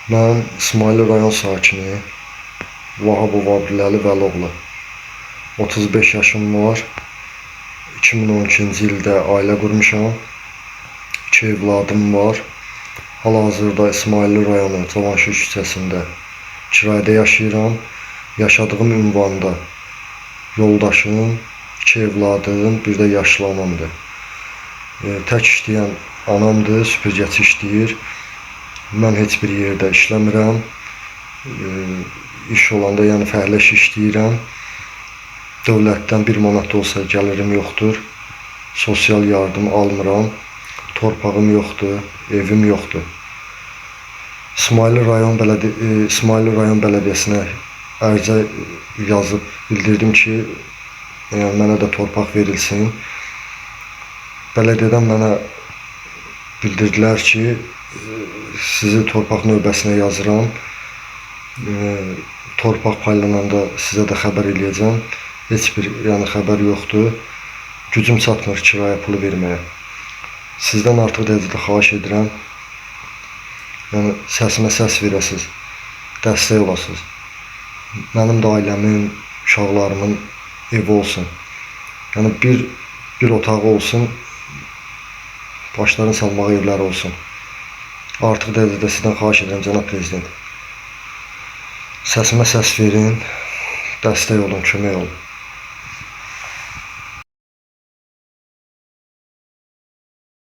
Mən İsmayıl rayon sakini Vahabov Abdüləli Vəloğlu. 35 yaşım var. 2012-ci ildə ailə qurmuşam. 2 evladım var. Hal-hazırda İsmayıl rayonu Cavanşir küçəsində kirayədə yaşayıram. Yaşadığım ünvanda yoldaşım, 2 evladım, bir də yaşlı anamdır. Tək işləyən anamdır, süpürgəçi işləyir. Mən heç bir yerdə işləmirəm. İş olanda, yəni fəhlə iş işləyirəm. Dövlətdən 1 manat da olsa gəlirim yoxdur. Sosial yardım almıram. Torpağım yoxdur, evim yoxdur. İsmayıl rayon bələdiyyəsinə ərizə yazıb bildirdim ki, yəni mənə də torpaq verilsin. Bələdiyyədən mənə bildirdilər ki, sizi torpaq növbəsinə yazıram. Torpaq paylananda sizə də xəbər eləyəcəm. Heç bir xəbər yoxdur. Gücüm çatmır kirayə pulu verməyə. Sizdən artıq dərəcədə xahiş edirəm. Yəni səsimə səs verəsiniz, dəstək olasınız. Mənim də ailəmin, uşaqlarımın evi olsun. Yəni bir otağı olsun, başlarını salmağa evləri olsun. Artıq dərəcədə sizdən xahiş edirəm, cənab prezident. Səsimə səs verin, dəstək olun, kömək olun.